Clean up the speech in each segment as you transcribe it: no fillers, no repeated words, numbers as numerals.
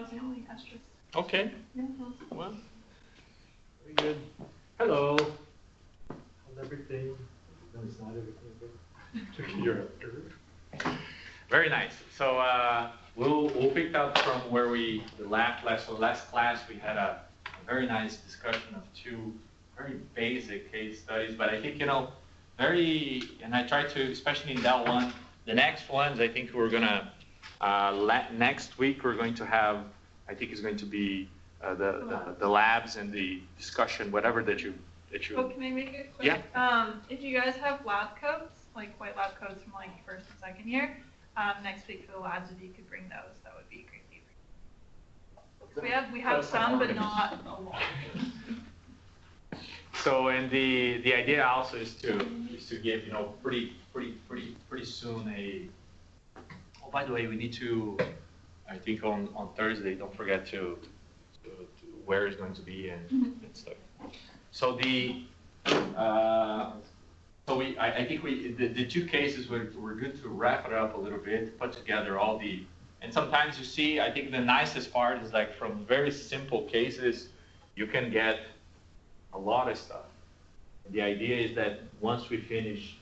was the only asterisk. Okay. Yeah. Well, very good. Hello. How's everything? No, it's not everything. You're up. Very nice. So we'll pick up from where the last class we had a very nice discussion of two very basic case studies, but I think, you know, and I tried to, especially in that one, the next ones, I think we're gonna, next week we're going to have, I think it's going to be the labs and the discussion, whatever that you. Oh, can I make it quick? Yeah. If you guys have lab coats, like white lab coats from like first and second year, next week for the labs, if you could bring those, that would be greatly appreciated. We have some, but not a lot. So, and the idea also is to give, you know, pretty soon a. Oh, by the way, we need to, I think on Thursday, don't forget to where it's going to be and stuff. So I think the two cases we're good to wrap it up a little bit, put together all and sometimes you see, I think the nicest part is like from very simple cases, you can get a lot of stuff. The idea is that once we finish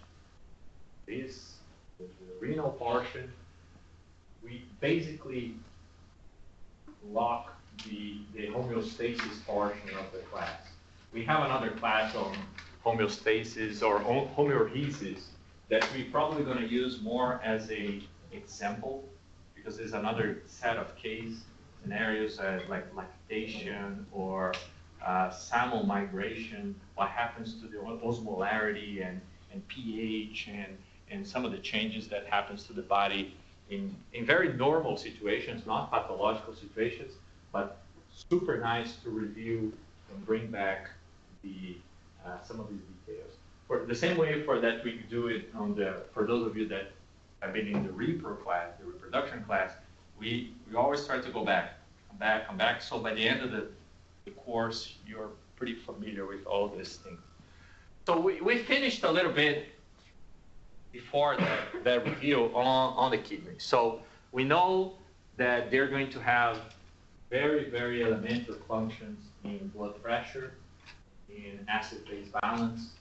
this, the renal portion, we basically lock the homeostasis portion of the class. We have another class on homeostasis or homeoresis that we're probably going to use more as an example, because there's another set of case scenarios like lactation or SAML migration, what happens to the osmolarity and pH and some of the changes that happens to the body in very normal situations, not pathological situations, but super nice to review and bring back some of these details. For the same way for that we do it for those of you that have been in the repro class, the reproduction class, we always try to go back, come back. So by the end of the course, you're pretty familiar with all these things. So we finished a little bit before that review on the kidney. So we know that they're going to have very, very elementary functions in blood pressure, in acid-base balance,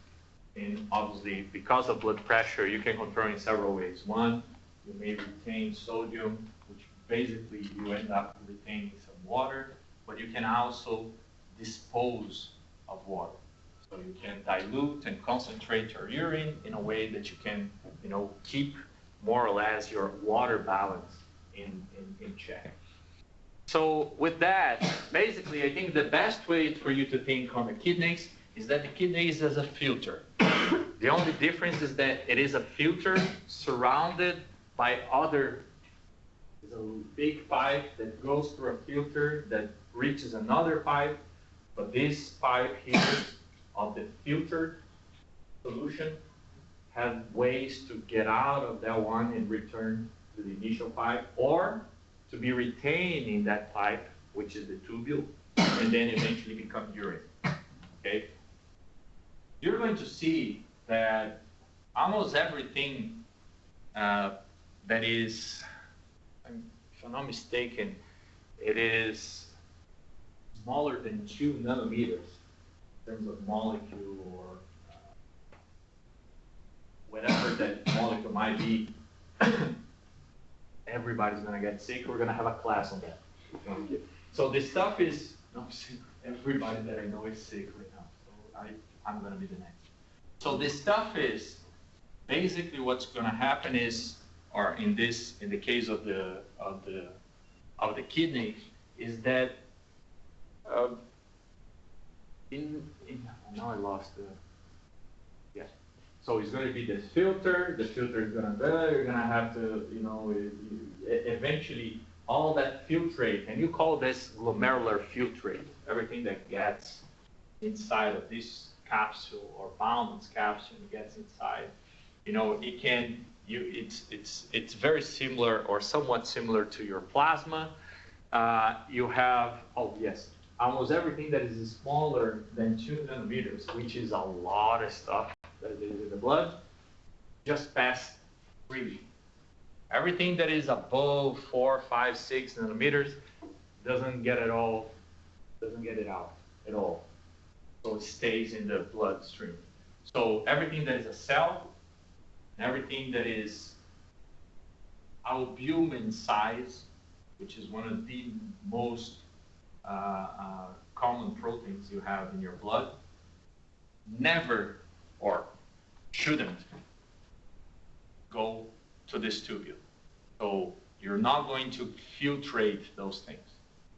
and obviously because of blood pressure, you can control in several ways. One, you may retain sodium, which basically you end up retaining some water, but you can also dispose of water. So you can dilute and concentrate your urine in a way that you can, you know, keep more or less your water balance in check. So with that, basically, I think the best way for you to think on the kidneys is that the kidney is as a filter. The only difference is that it is a filter surrounded by there's a big pipe that goes through a filter that reaches another pipe, but this pipe here of the filtered solution have ways to get out of that one and return to the initial pipe, or to be retained in that pipe, which is the tubule, and then eventually become urine. Okay? You're going to see that almost everything that is, if I'm not mistaken, it is smaller than 2 nanometers in terms of molecule or whatever that molecule might be. Everybody's going to get sick. We're going to have a class on that. So this stuff is, everybody that I know is sick right now. So I'm going to be the next. So this stuff is, basically what's going to happen is, or in the case of the kidney, is that now I lost the, yeah. So it's going to be this filter. The filter is going to, you're going to have to, you know, eventually all that filtrate, and you call this glomerular filtrate, everything that gets inside of this capsule or bound in this capsule and gets inside, you know, it can, it's very similar or somewhat similar to your plasma. You have, oh yes, almost everything that is smaller than 2 nanometers, which is a lot of stuff that is in the blood, just pass freely. Everything that is above 4, 5, 6 nanometers doesn't get it all, doesn't get it out at all. So it stays in the bloodstream. So everything that is a cell, and everything that is albumin size, which is one of the most common proteins you have in your blood, never or shouldn't go to this tubule. So you're not going to filtrate those things.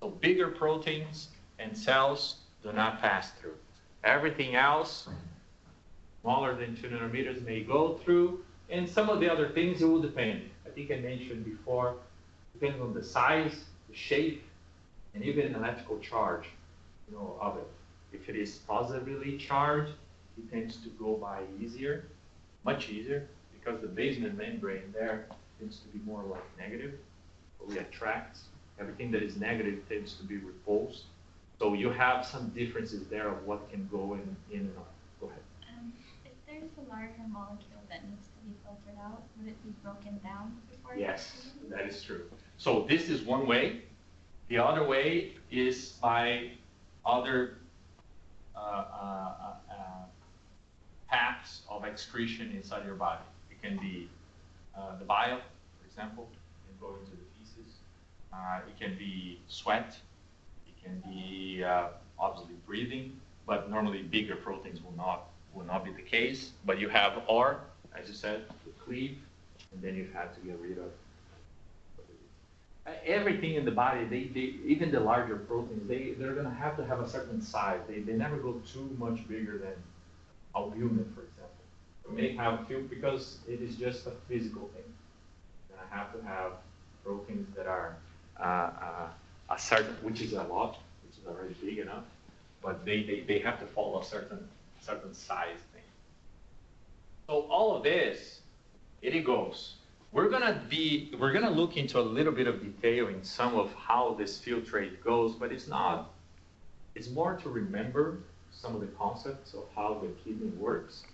So bigger proteins and cells do not pass through. Everything else, smaller than 2 nanometers, may go through, and some of the other things, it will depend. I think I mentioned before, depends on the size, the shape, and even electrical charge, of it. If it is positively charged, it tends to go by easier, much easier, because the basement membrane there tends to be more like negative, so it attracts. Everything that is negative tends to be repulsed. So you have some differences there of what can go in and out. Go ahead. If there's a larger molecule that needs to be filtered out, would it be broken down before? Yes, that is true. So this is one way. The other way is by other paths of excretion inside your body. It can be the bile, for example, can go into the feces. It can be sweat. It can be obviously breathing, but normally bigger proteins will not be the case. But you have R, as you said, to cleave, and then you have to get rid of everything in the body. They even the larger proteins, they're going to have a certain size. They never go too much bigger than albumin, for example. You may have a few because it is just a physical thing. You're going to have proteins that are a certain, which is a lot, which is already big enough, but they have to follow a certain size thing. So all of this, it goes. We're gonna look into a little bit of detail in some of how this filtrate goes, but it's more to remember some of the concepts of how the kidney works.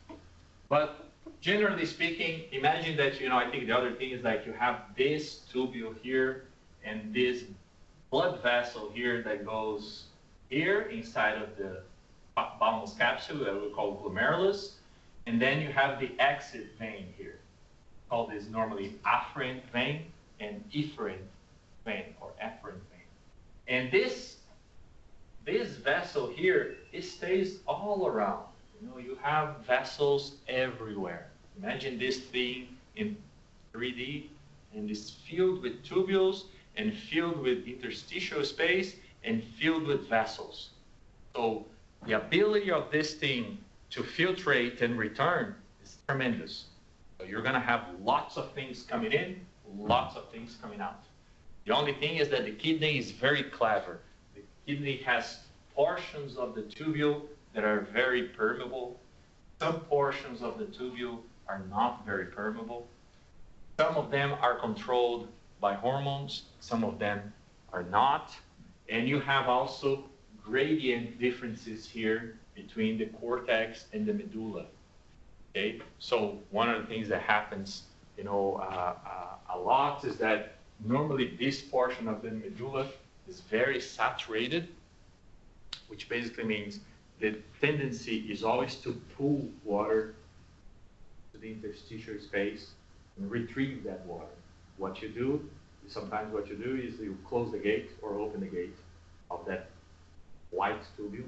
But generally speaking, imagine that, I think the other thing is like you have this tubule here and this blood vessel here that goes here inside of the Bowman's capsule that we call glomerulus, and then you have the exit vein here. Called is normally afferent vein and efferent vein or efferent vein. And this vessel here, it stays all around. You have vessels everywhere. Imagine this thing in 3D, and it's filled with tubules and filled with interstitial space and filled with vessels. So the ability of this thing to filtrate and return is tremendous. So you're going to have lots of things coming in, lots of things coming out. The only thing is that the kidney is very clever. The kidney has portions of the tubule that are very permeable. Some portions of the tubule are not very permeable. Some of them are controlled by hormones. Some of them are not. And you have also gradient differences here between the cortex and the medulla. Okay, so one of the things that happens, a lot is that normally this portion of the medulla is very saturated, which basically means the tendency is always to pull water to the interstitial space and retrieve that water. Sometimes what you do is you close the gate or open the gate of that white tubule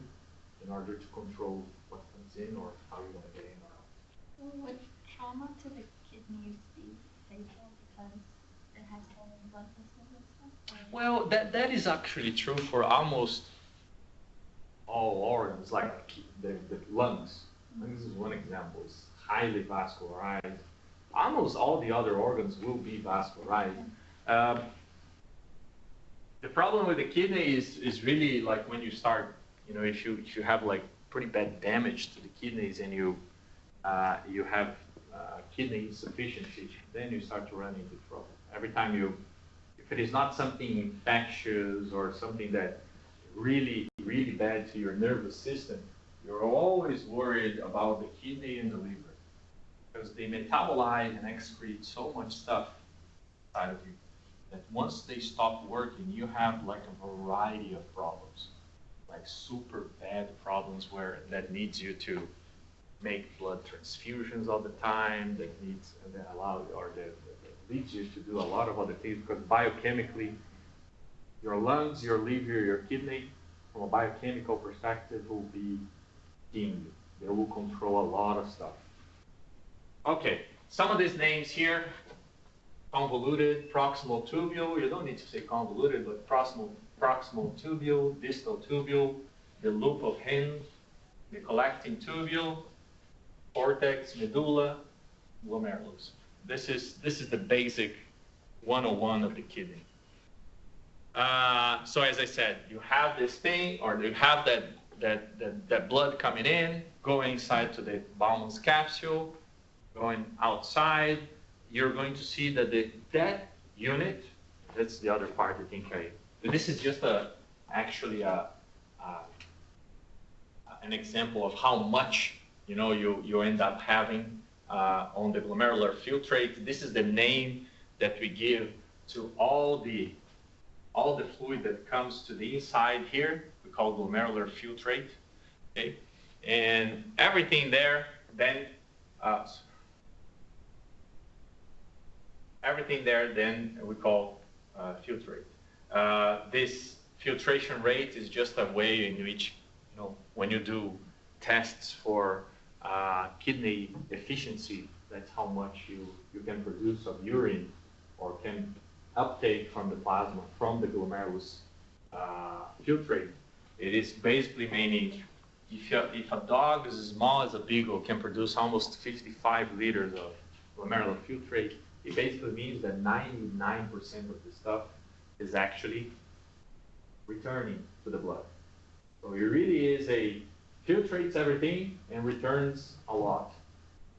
in order to control what comes in or how you want to get in or out. Would trauma to the kidneys be fatal because it has so many blood vessels and stuff? Well, that is actually true for almost all organs, like the lungs. Lungs is one example. It's highly vascularized. Almost all the other organs will be vascularized. The problem with the kidney is really like when you start, if you have like pretty bad damage to the kidneys and you have kidney insufficiency, then you start to run into trouble. Every time if it is not something infectious or something that really, really bad to your nervous system, you're always worried about the kidney and the liver because they metabolize and excrete so much stuff inside of you. that once they stop working, you have like a variety of problems, like super bad problems that needs you to make blood transfusions all the time, that leads you to do a lot of other things, because biochemically, your lungs, your liver, your kidney, from a biochemical perspective, will be deemed. They will control a lot of stuff. Okay, some of these names here: convoluted, proximal tubule. You don't need to say convoluted, but proximal tubule, distal tubule, the loop of Henle, the collecting tubule, cortex, medulla, glomerulus. This is the basic 101 of the kidney. So as I said, you have this thing, or you have that blood coming in, going inside to the Bowman's capsule, going outside. You're going to see that that unit, that's the other part I think this is just actually an example of how much you end up having on the glomerular filtrate. This is the name that we give to all the fluid that comes to the inside here. We call glomerular filtrate. Okay, and everything there then we call filtrate. This filtration rate is just a way in which, when you do tests for kidney efficiency, that's how much you can produce of urine, or can uptake from the plasma from the glomerulus filtrate. It is basically meaning if a dog as small as a beagle can produce almost 55 liters of glomerular filtrate, it basically means that 99% of the stuff is actually returning to the blood. So it really is filtrates everything and returns a lot,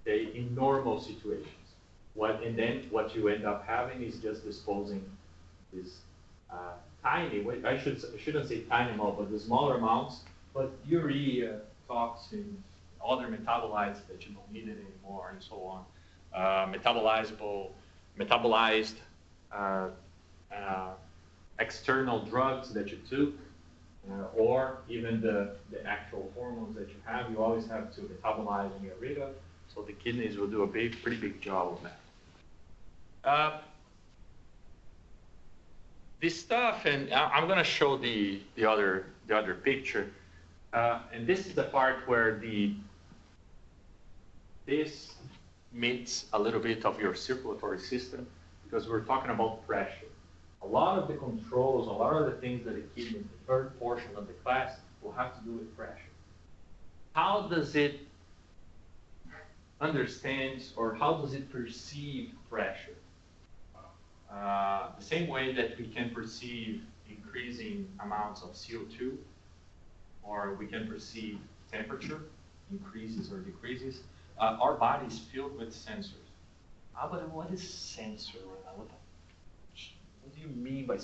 okay, in normal situations. And then what you end up having is just disposing this tiny, I shouldn't say tiny amount, but the smaller amounts, but urea, toxins, other metabolites that you don't need it anymore, and so on. Metabolized external drugs that you took, or even the actual hormones that you have, you always have to metabolize and get rid of. So the kidneys will do a pretty big job of that. This stuff, and I'm going to show the other picture, and this is the part where this meets a little bit of your circulatory system, because we're talking about pressure. A lot of the controls, a lot of the things that the kidney, the third portion of the class, will have to do with pressure. How does it understand, or how does it perceive pressure? The same way that we can perceive increasing amounts of CO2, or we can perceive temperature, increases or decreases. Our body is filled with sensors. But what is sensor? What do you mean by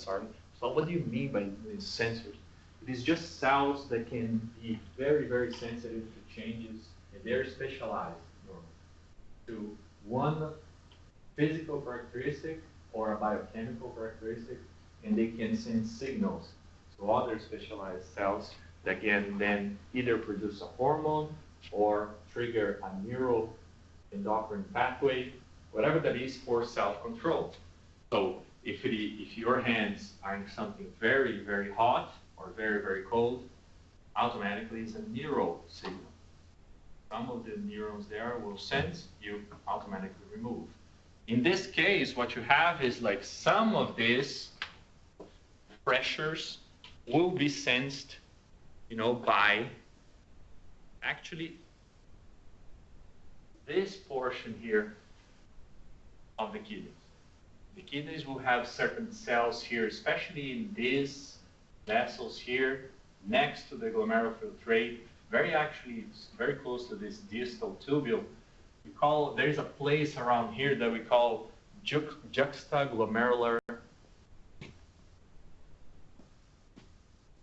what do you mean by these sensors? It is just cells that can be very, very sensitive to changes, and they're specialized to one physical characteristic or a biochemical characteristic, and they can send signals to other specialized cells that can then either produce a hormone or trigger a neuroendocrine pathway, whatever that is, for self-control. So if your hands are in something very, very hot or very, very cold, automatically it's a neural signal. Some of the neurons there will sense, you automatically remove. In this case, what you have is like some of these pressures will be sensed, by actually this portion here of the kidneys. The kidneys will have certain cells here, especially in these vessels here, next to the glomerular filtrate, very close to this distal tubule. There's a place around here that we call juxtaglomerular. What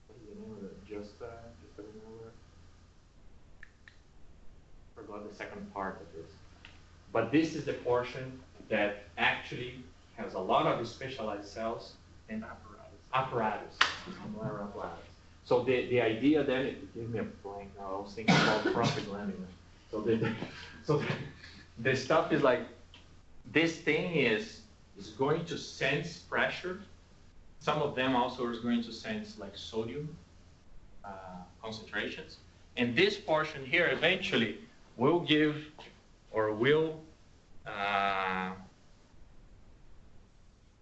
is the name of it? Juxtaglomerular? Forgot the second part of this. But this is the portion that actually has a lot of specialized cells and apparatus. So the idea then, it gave me a blank now, I was thinking about prostaglandin. So the stuff is like, this thing is going to sense pressure. Some of them also is going to sense like sodium concentrations. And this portion here eventually will give or will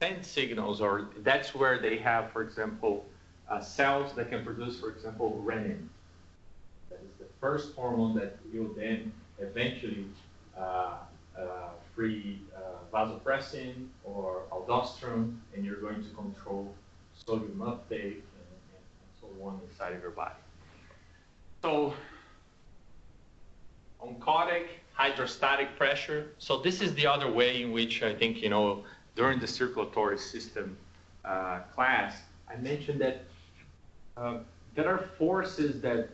send signals, or that's where they have, for example, cells that can produce, for example, renin. That is the first hormone that will then eventually free vasopressin or aldosterone, and you're going to control sodium uptake and so on inside of your body. So, oncotic, hydrostatic pressure. So this is the other way in which I think, during the circulatory system class, I mentioned that there are forces that,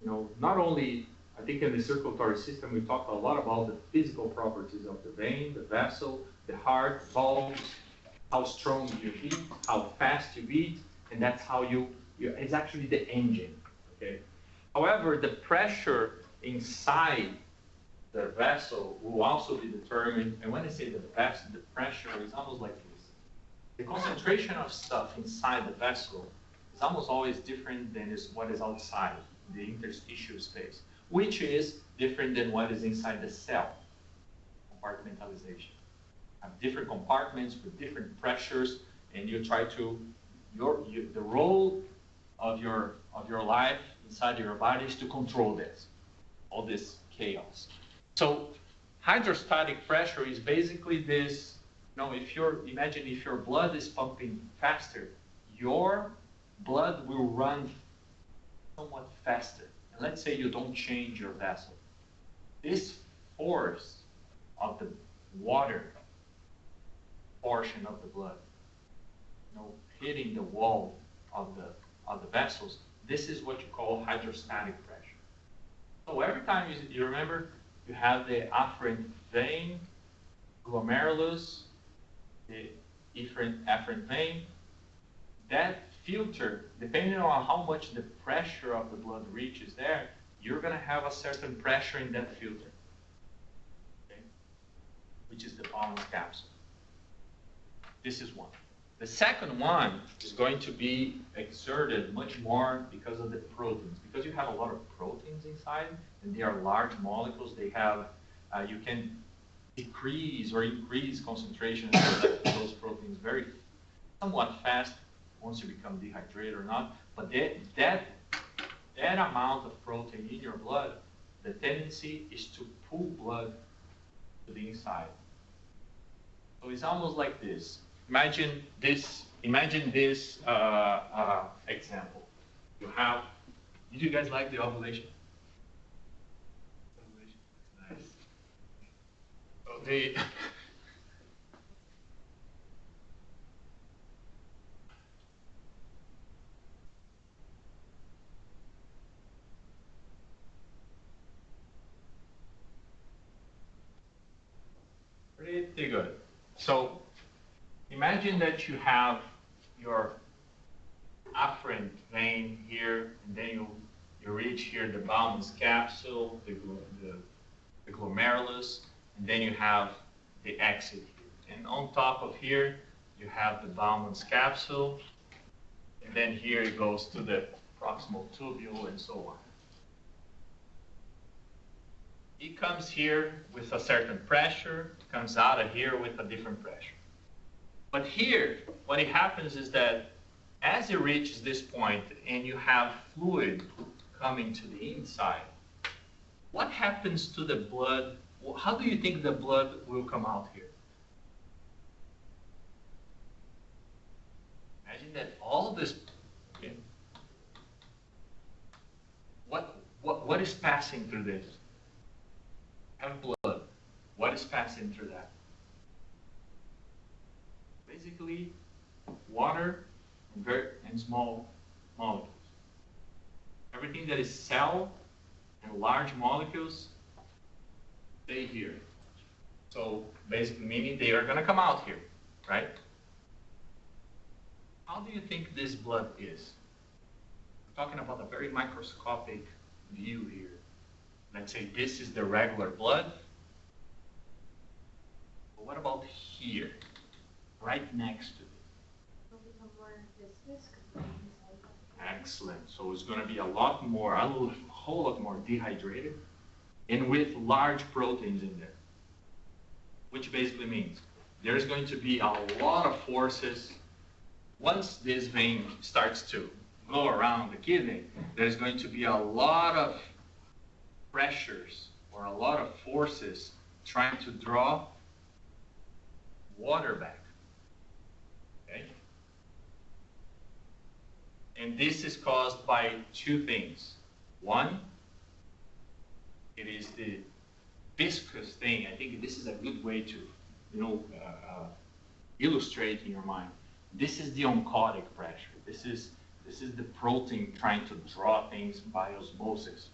not only, I think in the circulatory system, we talk a lot about the physical properties of the vein, the vessel, the heart, valves, how strong you beat, how fast you beat, and that's how it's actually the engine, okay? However, the pressure inside the vessel will also be determined, and when I say the pressure is almost like this. The concentration of stuff inside the vessel is almost always different than what is outside the interstitial space, which is different than what is inside the cell. Compartmentalization. Have different compartments with different pressures, and you try to the role of your life inside of your body is to control this, all this chaos. So hydrostatic pressure is basically this. Imagine if your blood is pumping faster, your blood will run somewhat faster. And let's say you don't change your vessel. This force of the water portion of the blood, hitting the wall of the vessels, this is what you call hydrostatic pressure. So every time you remember, you have the afferent vein, glomerulus, the efferent vein. That filter, depending on how much the pressure of the blood reaches there, you're going to have a certain pressure in that filter, okay? Which is the Bowman's capsule. This is one. The second one is going to be exerted much more because of the proteins. Because you have a lot of proteins inside, and they are large molecules, they have, you can decrease or increase concentration of those proteins somewhat fast once you become dehydrated or not. But that amount of protein in your blood, the tendency is to pull blood to the inside. So it's almost like this. Imagine this example. Did you guys like the ovulation? Nice. So pretty good. So imagine that you have your afferent vein here, and then you reach here the Bowman's capsule, the glomerulus, and then you have the exit here. And on top of here, you have the Bowman's capsule, and then here it goes to the proximal tubule and so on. It comes here with a certain pressure, comes out of here with a different pressure. But here, what happens is that as it reaches this point and you have fluid coming to the inside, what happens to the blood? How do you think the blood will come out here? Imagine that all this, okay, what is passing through this? Have blood. What is passing through that? Basically, water and small molecules. Everything that is cell and large molecules stay here. So basically meaning they are going to come out here. right? How do you think this blood is? We're talking about a very microscopic view here. Let's say this is the regular blood. But what about here, right next to it? It'll become more viscous because we're inside. Excellent. So it's going to be a whole lot more dehydrated and with large proteins in there, which basically means there's going to be a lot of forces. Once this vein starts to go around the kidney, there's going to be a lot of pressures or a lot of forces trying to draw water back. Okay? And this is caused by two things. One, it is the viscous thing. I think this is a good way to, illustrate in your mind. This is the oncotic pressure. This is the protein trying to draw things by osmosis.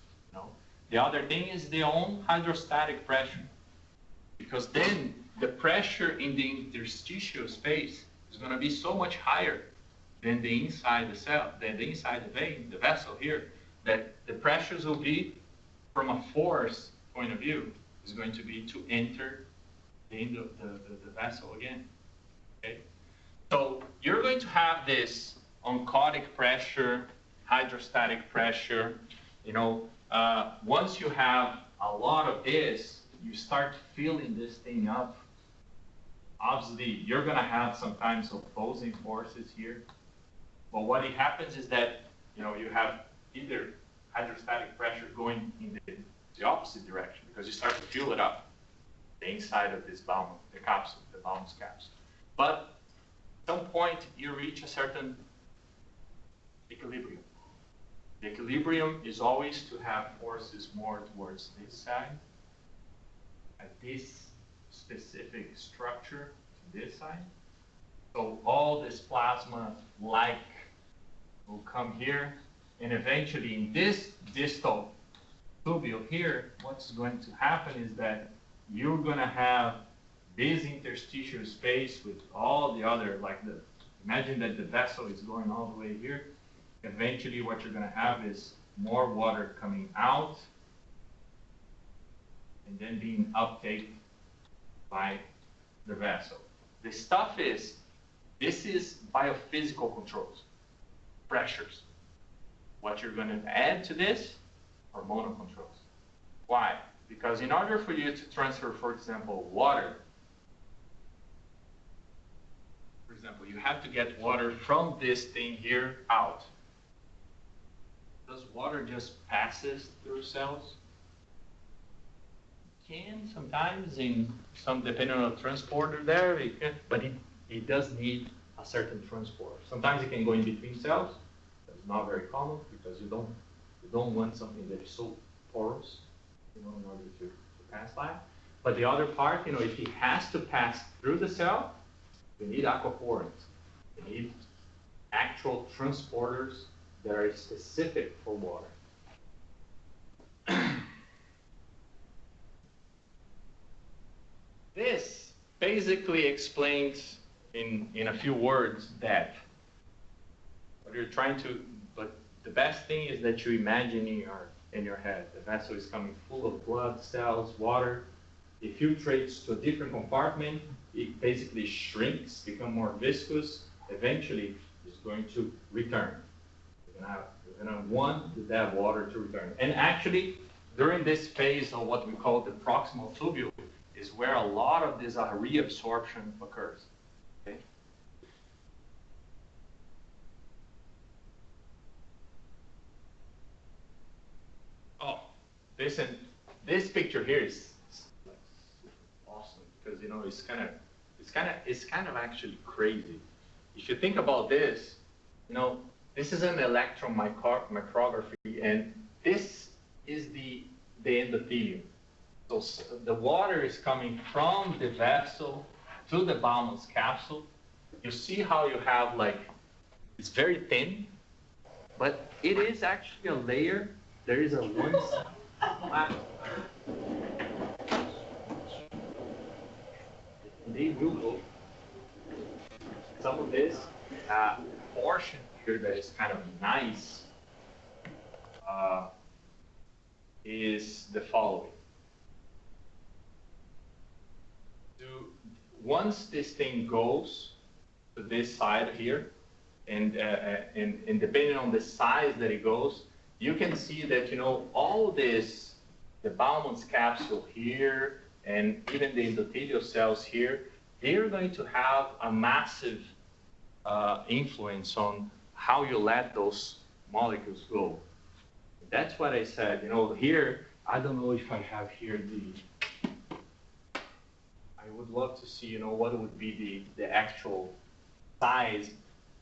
The other thing is the own hydrostatic pressure, because then the pressure in the interstitial space is going to be so much higher than the inside the cell, than the inside the vein, the vessel here, that the pressures will be, from a force point of view, is going to be to enter the vessel again. Okay? So you're going to have this oncotic pressure, hydrostatic pressure. Once you have a lot of this, you start filling this thing up. Obviously, you're going to have sometimes opposing forces here. But what happens is that you have either hydrostatic pressure going in the opposite direction, because you start to fill it up, the inside of this capsule, the Bowman's capsule. But at some point, you reach a certain equilibrium. The equilibrium is always to have forces more towards this side, at this specific structure to this side. So all this plasma will come here, and eventually in this distal tubule here, what's going to happen is that you're going to have this interstitial space with all the other, imagine that the vessel is going all the way here. Eventually what you're going to have is more water coming out and then being uptaken by the vessel. The stuff is, this is biophysical controls, pressures. What you're going to add to this, hormonal controls. Why? Because in order for you to transfer, for example, water, you have to get water from this thing here out. Does water just passes through cells? Can sometimes, in some depending on the transporter there, but it does need a certain transporter. Sometimes it can go in between cells. That's not very common, because you don't want something that is so porous, in order to pass by. But the other part, if it has to pass through the cell, we need aquaporins. We need actual transporters that are specific for water. This basically explains in a few words that what you're trying to, but the best thing is that you imagine in your head, the vessel is coming full of blood, cells, water. It filtrates to a different compartment. It basically shrinks, becomes more viscous. Eventually, it's going to return. You're going to want that water to return. And actually, during this phase of what we call the proximal tubule, is where a lot of this reabsorption occurs. Okay? Oh, this picture here is awesome, because it's kind of actually crazy. If you think about this, this is an electron micrography, and this is the endothelium. So the water is coming from the vessel to the Bowman's capsule. You see how you have it's very thin, but it is actually a layer. There is a one side. They will go some of this portion here that is kind of nice is the following. Once this thing goes to this side here, and depending on the size that it goes, you can see that, you know, all this, the Bowman's capsule here, and even the endothelial cells here, they're going to have a massive influence on how you let those molecules go. That's what I said, you know, here, I don't know if I have here I would love to see, you know, what would be the actual size,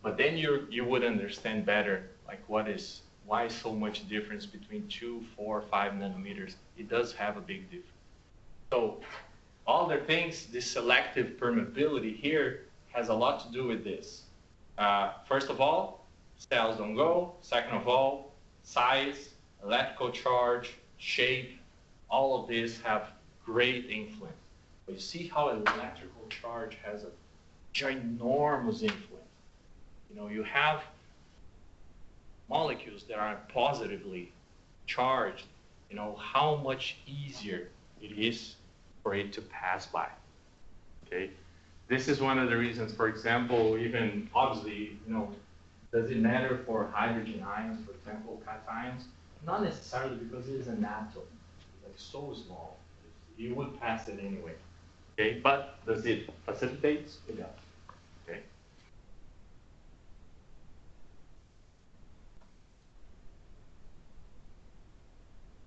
but then you would understand better, like why so much difference between 2, 4, 5 nanometers. It does have a big difference. So all the things, this selective permeability here has a lot to do with this. First of all, cells don't go. Second of all, size, electrical charge, shape, all of this have great influence. But you see how electrical charge has a ginormous influence. You know, you have molecules that are positively charged, you know, how much easier it is for it to pass by, okay? This is one of the reasons, for example, even obviously, you know, does it matter for hydrogen ions, for example, cations? Not necessarily, because it is an atom, like so small. You would pass it anyway, okay? But does it facilitate? It does, okay?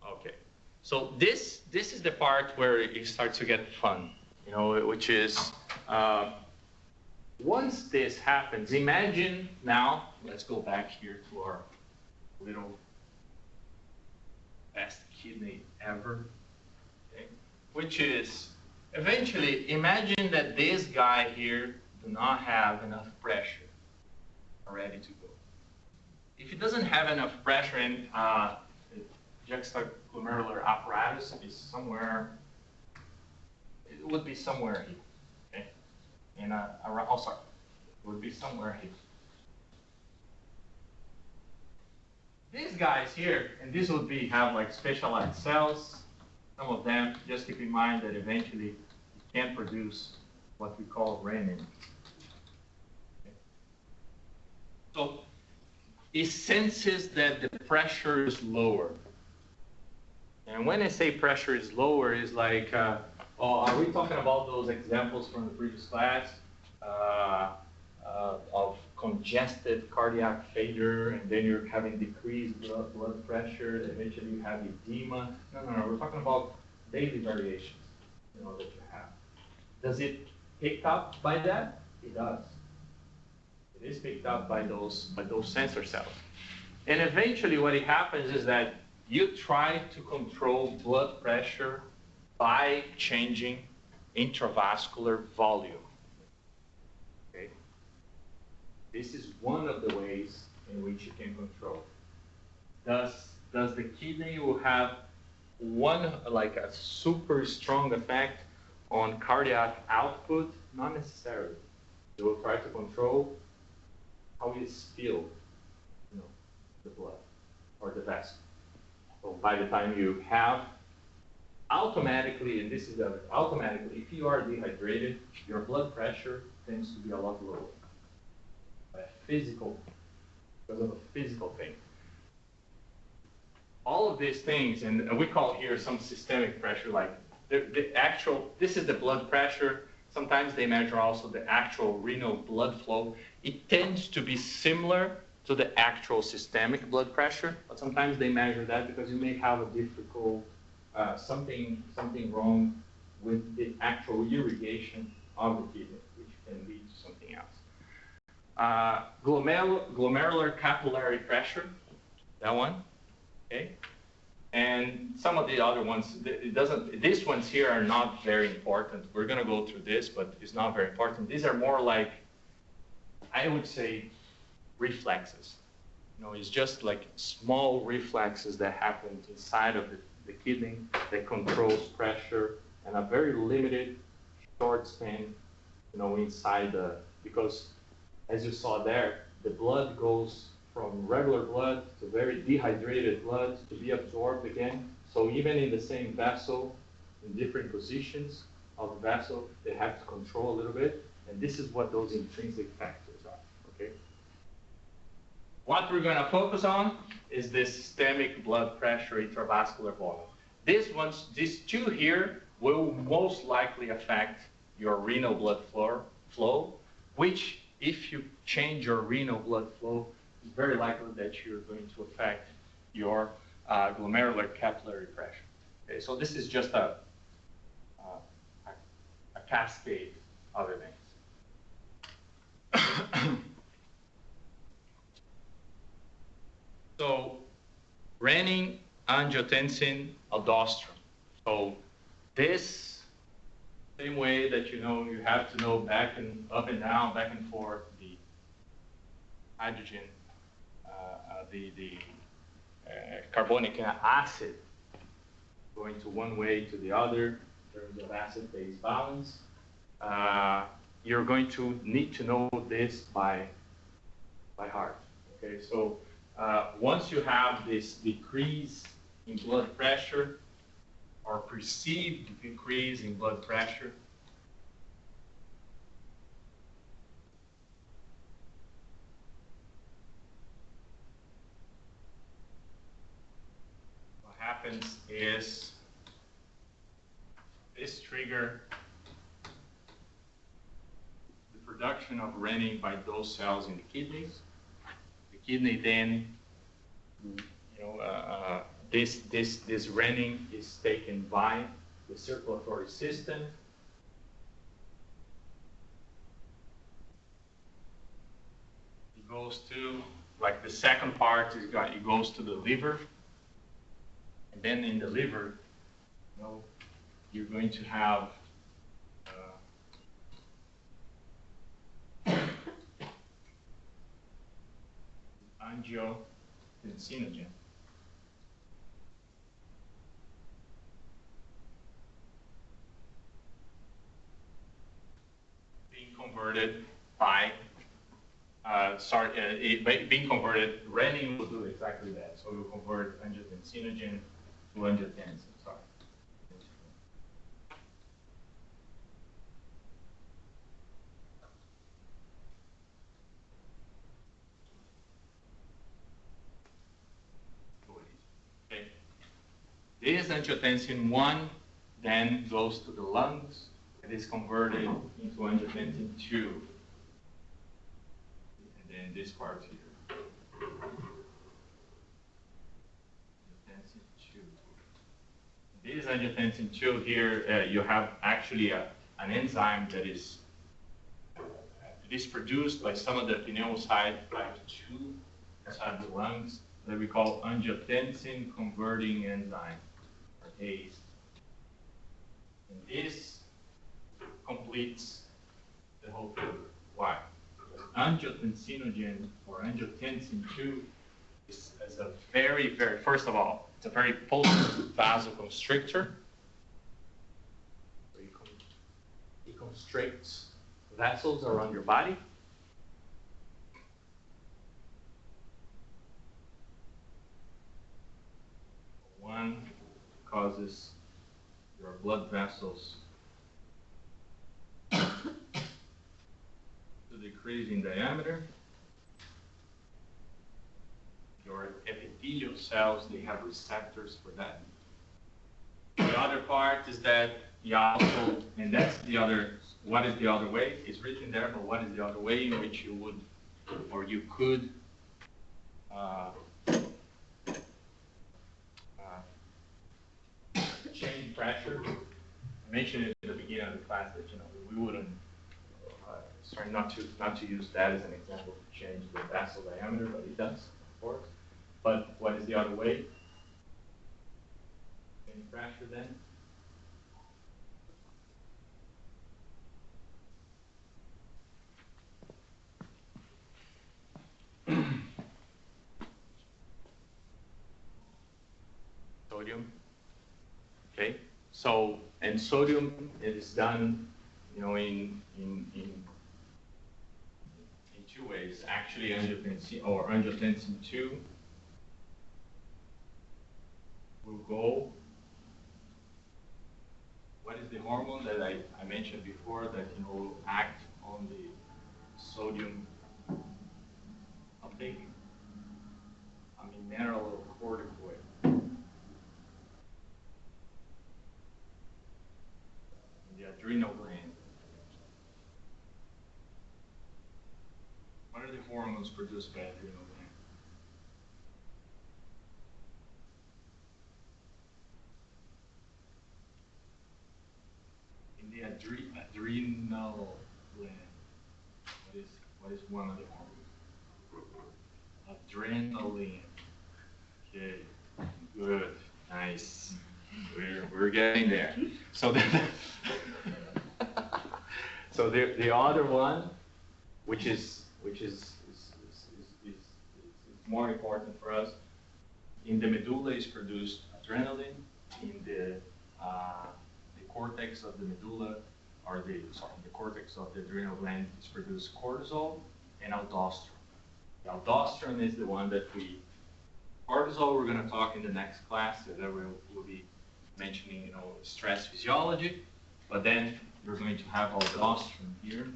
Okay, so this is the part where it starts to get fun, you know, which is once this happens, imagine now, let's go back here to our little best kidney ever, okay? Which is eventually, imagine that this guy here do not have enough pressure ready to go. If it doesn't have enough pressure and juxtaglomerular apparatus is somewhere, it would be somewhere here, okay? And around, oh sorry, it would be somewhere here. These guys here, and this would be have like specialized cells. Some of them, just keep in mind that eventually you can produce what we call renal. Okay. So it senses that the pressure is lower. And when I say pressure is lower, it's like, are we talking about those examples from the previous class of congested cardiac failure, and then you're having decreased blood pressure, eventually you have edema? No, we're talking about daily variations, you know, that you have. Does it pick up by that? It does. It is picked up by those sensor cells. And eventually what happens is that you try to control blood pressure by changing intravascular volume. Okay? This is one of the ways in which you can control. Does the kidney will have one, like a super strong effect on cardiac output? Not necessarily. You will try to control how it is filled, you know, the blood or the vessel. So by the time you have automatically, and this is automatically, if you are dehydrated, your blood pressure tends to be a lot lower. Because of a physical thing. All of these things, and we call here some systemic pressure, like the actual, this is the blood pressure. Sometimes they measure also the actual renal blood flow. It tends to be similar to the actual systemic blood pressure, but sometimes they measure that because you may have a difficult, something wrong with the actual irrigation of the kidney, which can lead to something else. Glomerular capillary pressure, that one, okay? And some of the other ones, these ones here are not very important. We're gonna go through this, but it's not very important. These are more like, I would say, reflexes. You know, it's just like small reflexes that happen inside of the kidney that controls pressure, and a very limited short span, you know, inside because as you saw there, the blood goes from regular blood to very dehydrated blood to be absorbed again. So even in the same vessel, in different positions of the vessel, they have to control a little bit. And this is what those intrinsic factors are, okay? What we're gonna focus on is the systemic blood pressure, intravascular volume. These two here will most likely affect your renal blood flow, which if you change your renal blood flow, it's very likely that you're going to affect your glomerular capillary pressure. Okay, so this is just a cascade of events. So, renin, angiotensin, aldosterone. So this, same way that you have to know up and down, back and forth, the hydrogen, the carbonic acid going to one way to the other in terms of acid-base balance. You're going to need to know this by heart. Okay, so once you have this decrease in blood pressure or perceived decrease in blood pressure, what happens is this trigger the production of renin by those cells in the kidneys. The kidney then, this renin is taken by the circulatory system. It goes to, like the second part, it goes to the liver. And then in the liver, you're going to have angiotensinogen. Being converted by, being converted, renin will do exactly that. So we'll convert angiotensinogen to angiotensin, sorry. Okay. This angiotensin 1 then goes to the lungs. It is converted into angiotensin 2. And then this part here. Angiotensin 2. This angiotensin 2 here, you have actually an enzyme that is produced by some of the pneumocyte type 2 inside the lungs that we call angiotensin converting enzyme, or ACE. And this completes the whole thing. Why? Because angiotensinogen or angiotensin 2 is a very, first of all, it's a very potent vasoconstrictor. So it constricts vessels around your body. One causes your blood vessels to decrease in diameter. Your epithelial cells, they have receptors for that. The other part is that you also, and that's the other, what is the other way? It's written there, but what is the other way in which you would, or you could, change pressure? I mentioned it at the beginning of the class that we wouldn't try not to use that as an example to change the vessel diameter, but it does, of course. But what is the other way? Change pressure then? Sodium. Okay. So, and sodium is done, in two ways. Actually, angiotensin or angiotensin 2 will go. What is the hormone that I mentioned before that will act on the sodium uptake? I mean, mineralocorticoid. The adrenal gland. What are the hormones produced by adrenal gland? In the adrenal gland, what is one of the hormones? Adrenaline. Okay, good, nice. We're getting there. So so the other one, which is more important for us, in the medulla is produced adrenaline. In the cortex of the medulla, or the cortex of the adrenal gland is produced cortisol and aldosterone. The aldosterone is the one that cortisol we're going to talk in the next class, so that we'll be mentioning, stress physiology, but then we're going to have aldosterone here.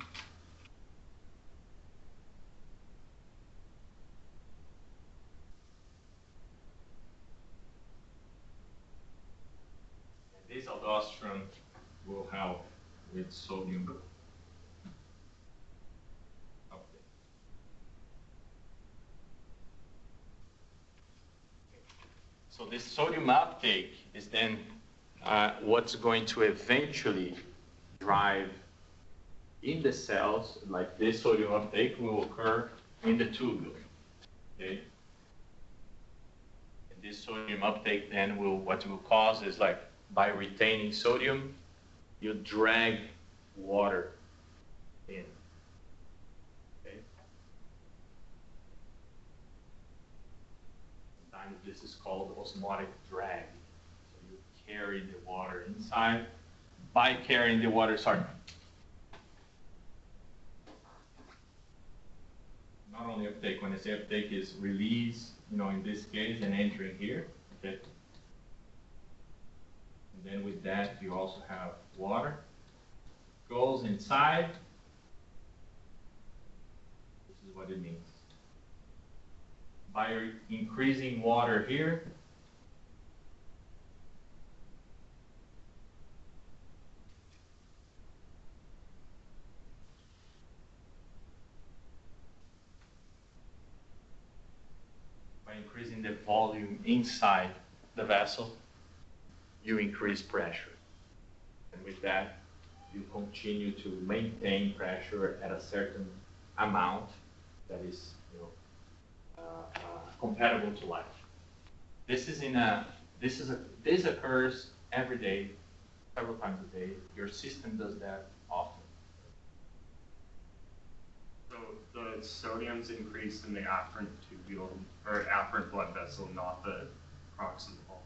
This aldosterone will help with sodium uptake. So this sodium uptake is then what's going to eventually drive in the cells, like this sodium uptake will occur in the tubule. Okay? And this sodium uptake then what will cause is, like, by retaining sodium, you drag water in. Okay? Sometimes this is called osmotic drag. So you carry the water inside. By carrying the water, not only uptake, when I say uptake is release, in this case, and entering here. Okay? And then with that, you also have water. Goes inside. This is what it means. By increasing water here, by increasing the volume inside the vessel, you increase pressure. And with that, you continue to maintain pressure at a certain amount that is compatible to life. This occurs every day, several times a day. Your system does that often. So the sodium's increased in the afferent tubule, or afferent blood vessel, not the proximal.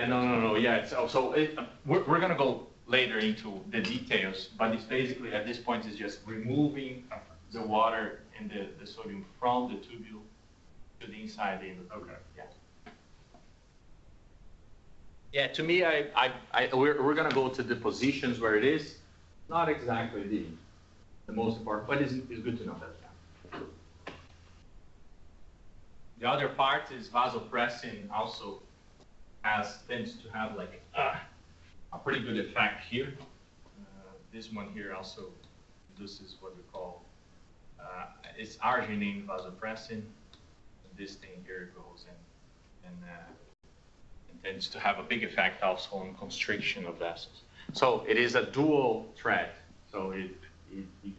No. Yeah. So we're going to go later into the details, but it's basically, at this point, is just removing the water and the sodium from the tubule to the inside the endothelium. Okay. Yeah. Yeah. To me, we're going to go to the positions where it is not exactly the most important, but it's good to know that. The other part is vasopressin also tends to have like a pretty good effect here. This one here also induces what we call it's arginine vasopressin. This thing here goes in and tends to have a big effect also on constriction of vessels. So it is a dual threat. So it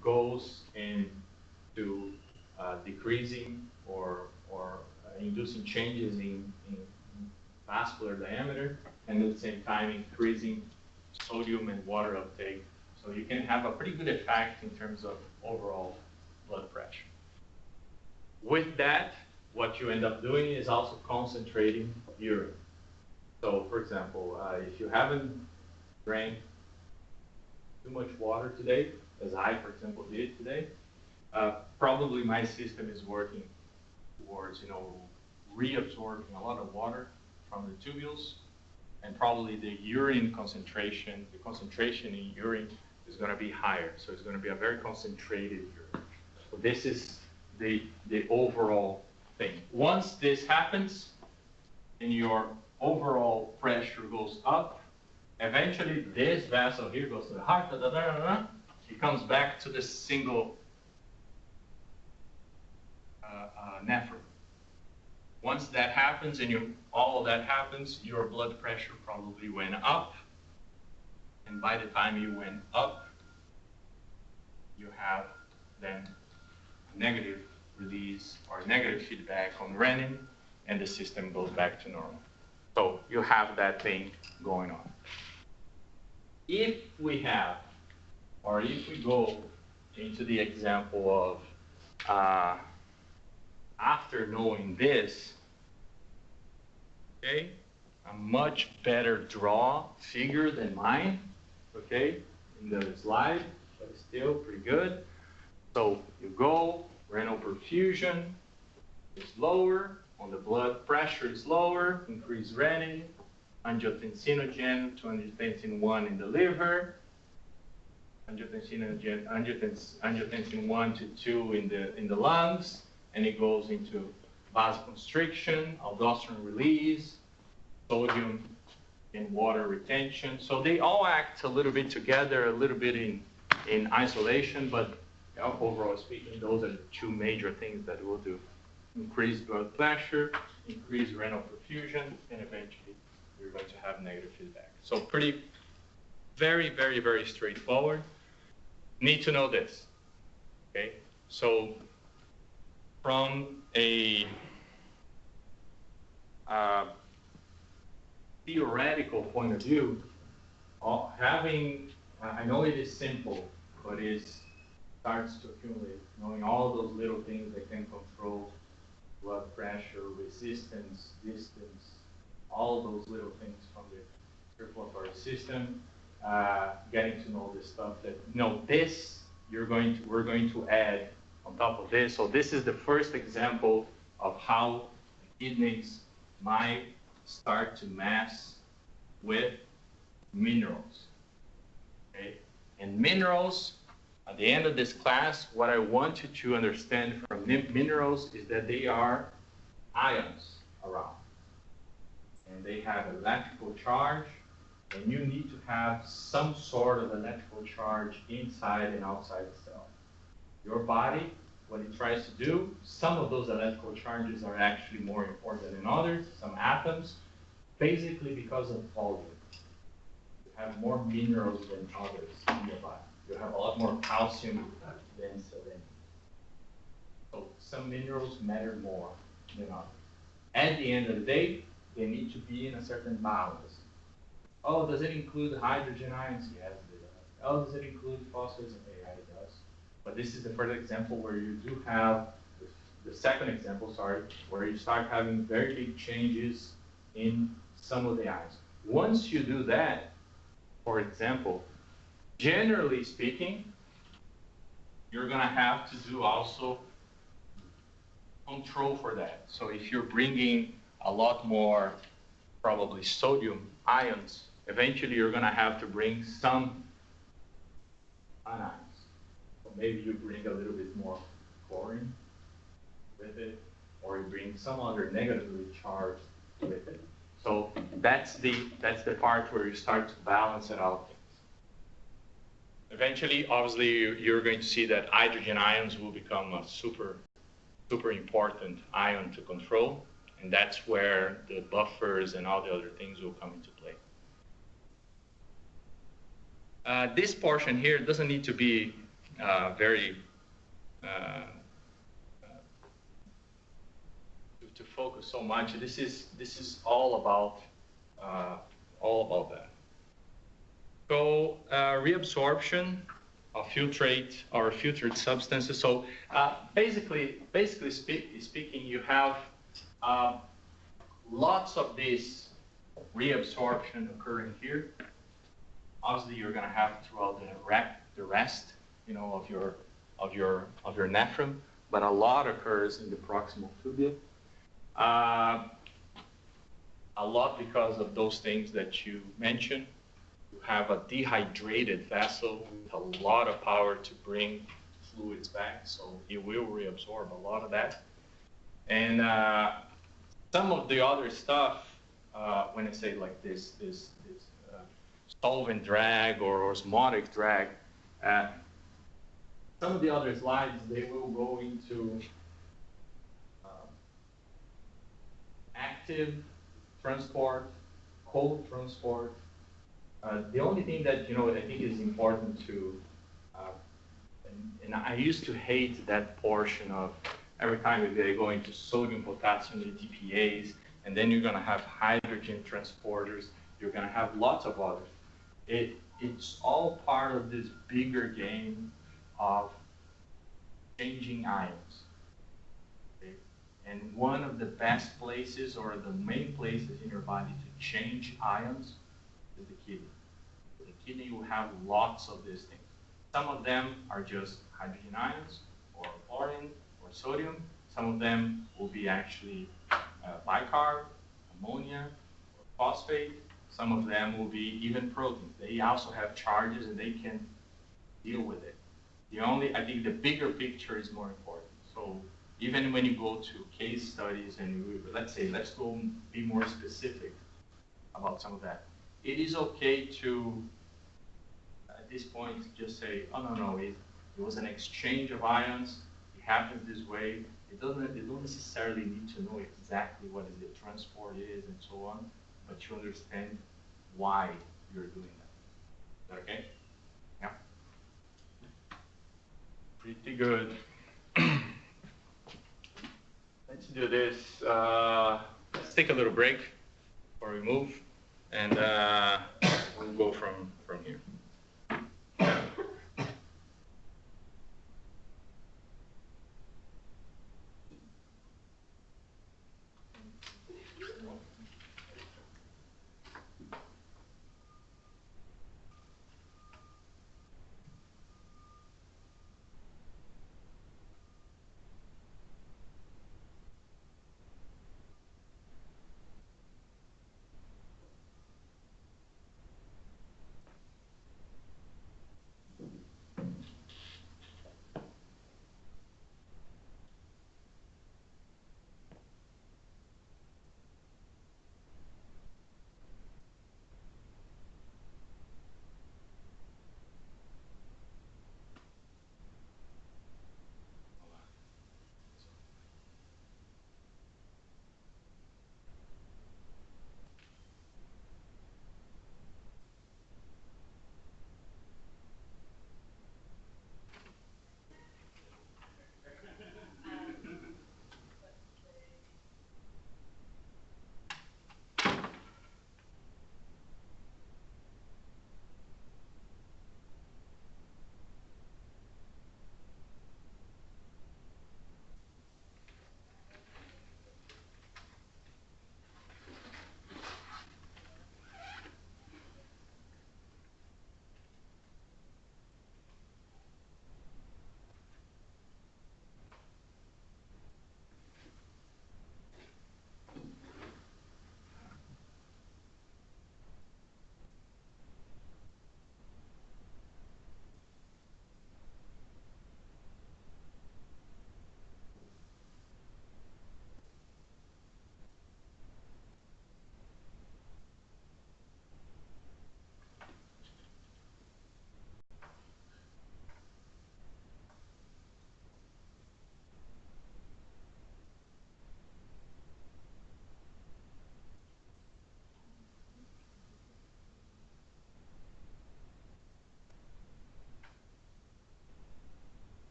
goes into decreasing or inducing changes in vascular diameter, and at the same time increasing sodium and water uptake. So you can have a pretty good effect in terms of overall blood pressure. With that, what you end up doing is also concentrating urine. So for example, if you haven't drank too much water today, as I, for example, did today, Probably my system is working towards, reabsorbing a lot of water from the tubules, and probably the urine concentration, the concentration in urine is going to be higher. So it's going to be a very concentrated urine. So this is the overall thing. Once this happens, and your overall pressure goes up, eventually this vessel here goes to the heart, it comes back to the single nephron. Once that happens and all of that happens, your blood pressure probably went up. And by the time you went up, you have then a negative release or negative feedback on renin, and the system goes back to normal. So you have that thing going on. If we have, or if we go into the example of after knowing this, okay, a much better draw figure than mine, okay, in the slide, but still pretty good. So you go, renal perfusion is lower, on the blood pressure is lower, increase renin, angiotensinogen to angiotensin 1 in the liver, angiotensin 1 to 2 in the lungs, and it goes into vasoconstriction, aldosterone release, sodium and water retention. So they all act a little bit together, a little bit in isolation, but overall speaking, those are the two major things that we'll do. Increase blood pressure, increase renal perfusion, and eventually you're going to have negative feedback. So very, very, very straightforward. Need to know this, okay? So from a theoretical point of view, having, I know it is simple, but it starts to accumulate, knowing all those little things that can control blood pressure, resistance, distance, all those little things from the circulatory system, getting to know this stuff that, this we're going to add on top of this. So this is the first example of how the kidneys might start to mess with minerals. Okay? And minerals, at the end of this class, what I want you to understand from minerals is that they are ions around. And they have electrical charge, and you need to have some sort of electrical charge inside and outside the cell. Your body, what it tries to do, some of those electrical charges are actually more important than others, some atoms, basically because of volume. You have more minerals than others in your body. You have a lot more calcium than selenium. So some minerals matter more than others. At the end of the day, they need to be in a certain balance. Oh, does it include hydrogen ions? Yes, it does. Oh, does it include phosphorus? Yeah, it does. But this is the first example where you do have, the second example, sorry, where you start having very big changes in some of the ions. Once you do that, for example, generally speaking, you're going to have to do also control for that. So if you're bringing a lot more, probably sodium ions, eventually you're going to have to bring some anions. So maybe you bring a little bit more chlorine with it, or you bring some other negatively charged with it. So that's the part where you start to balance it out. Eventually, obviously, you're going to see that hydrogen ions will become a super important ion to control, and that's where the buffers and all the other things will come into play. This portion here doesn't need to be very to focus so much. This is all about that. So reabsorption of filtered substances. So basically speaking, you have lots of this reabsorption occurring here. Obviously, you're going to have throughout the rest, of your of your nephron, but a lot occurs in the proximal tubule. A lot because of those things that you mentioned. You have a dehydrated vessel with a lot of power to bring fluids back, so it will reabsorb a lot of that. And some of the other stuff, when I say like this solvent drag or osmotic drag, some of the other slides, they will go into active transport, cold transport. The only thing that, I think is important to, and I used to hate that portion of every time they go into sodium, potassium, ATPase, and then you're going to have hydrogen transporters, you're going to have lots of others. It's all part of this bigger game of changing ions. Okay? And one of the best places or the main places in your body to change ions is the kidney. The kidney will have lots of these things. Some of them are just hydrogen ions or chlorine or sodium. Some of them will be actually bicarb, ammonia, or phosphate. Some of them will be even proteins. They also have charges and they can deal with it. I think the bigger picture is more important. So even when you go to case studies and let's go be more specific about some of that. It is okay to, at this point, just say, oh, no, it was an exchange of ions. It happens this way. They don't necessarily need to know exactly what the transport is and so on, but you understand why you're doing that. Is that okay? Yeah. Pretty good. Let's do this. Let's take a little break before we move, and we'll go from here.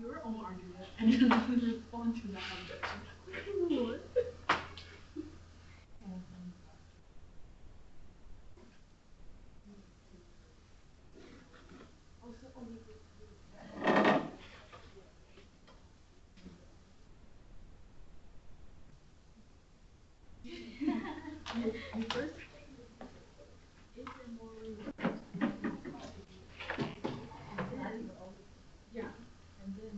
your own argument and then respond to that objection. What? First, is there more room? Yeah, and then.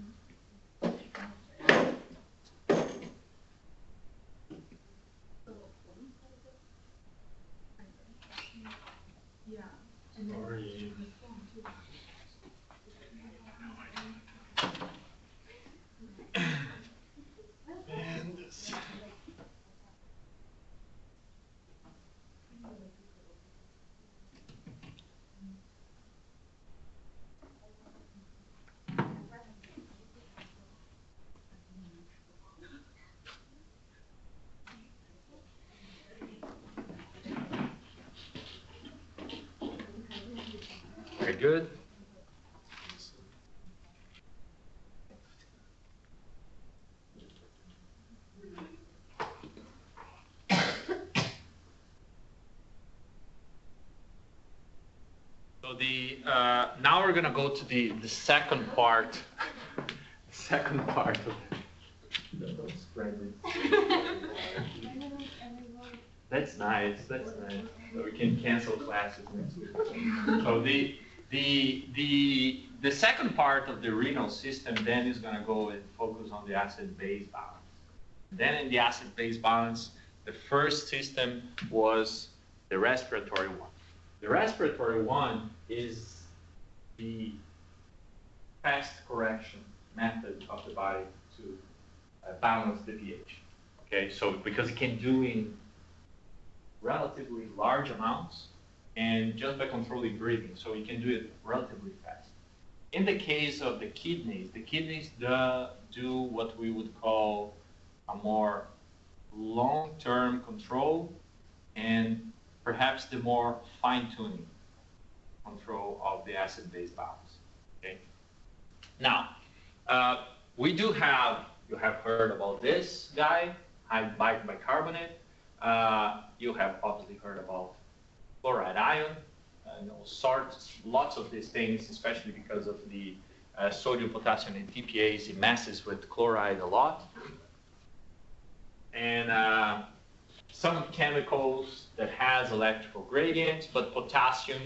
Yeah, and then respond to that. And this. Very good. So now we're gonna go to the second part. Second part of the spread. That's nice. That's nice. So we can cancel classes next week. So the second part of the renal system then is gonna go and focus on the acid-base balance. Then in the acid-base balance, the first system was the respiratory one. The respiratory one is the fast correction method of the body to balance the pH. Okay, so because it can do in relatively large amounts and just by controlling breathing, so you can do it relatively fast. In the case of the kidneys do what we would call a more long-term control and perhaps the more fine-tuning control of the acid-base balance. Okay. Now, we do have, you have heard about this guy, high bicarbonate. You have obviously heard about chloride ion, lots of these things, especially because of the sodium, potassium, and TPAs. It messes with chloride a lot. And some chemicals that has electrical gradients, but potassium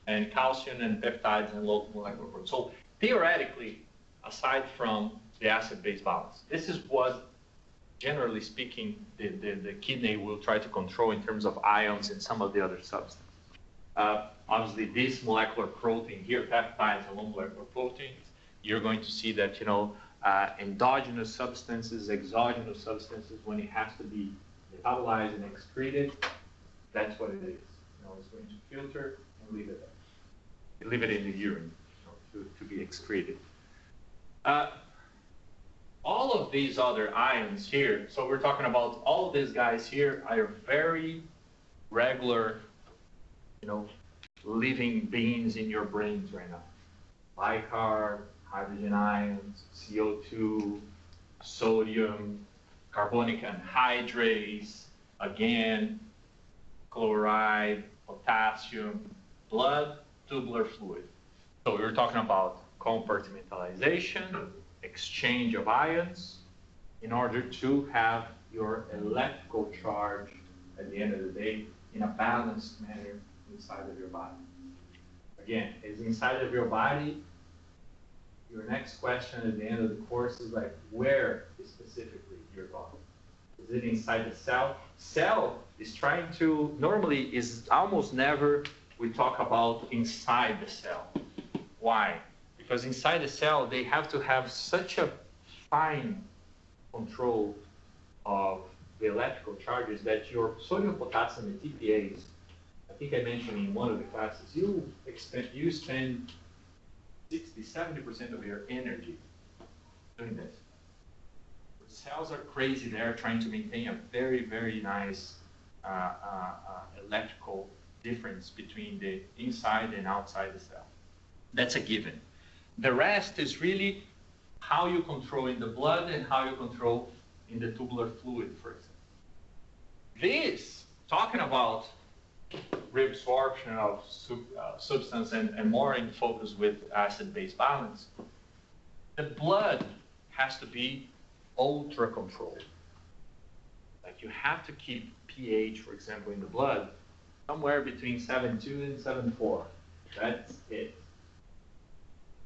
and calcium and peptides and low molecular weight. So theoretically, aside from the acid-base balance, this is what, generally speaking, the kidney will try to control in terms of ions and some of the other substances. Obviously, this molecular protein here, peptides and low molecular proteins, you're going to see that, endogenous substances, exogenous substances, when it has to be metabolized and excreted, that's what it is. It's going to filter and leave it there. Leave it in the urine to be excreted. All of these other ions here, so we're talking about all of these guys here are very regular, living beings in your brains right now. Bicarb, hydrogen ions, CO2, sodium, carbonic anhydrase, again, chloride, potassium, blood, tubular fluid. So we were talking about compartmentalization, exchange of ions, in order to have your electrical charge at the end of the day in a balanced manner inside of your body. Again, is inside of your body, your next question at the end of the course is like, where specifically you're talking? Is it inside the cell? Cell is trying to, normally is almost never we talk about inside the cell. Why? Because inside the cell, they have to have such a fine control of the electrical charges that your sodium, potassium, and TPAs, I think I mentioned in one of the classes, you spend 60–70% of your energy doing this. The cells are crazy there trying to maintain a very, very nice electrical difference between the inside and outside the cell. That's a given. The rest is really how you control in the blood and how you control in the tubular fluid, for example. This, talking about reabsorption of substance and more in focus with acid-base balance, the blood has to be ultra controlled. Like you have to keep pH, for example, in the blood somewhere between 7.2 and 7.4. That's it.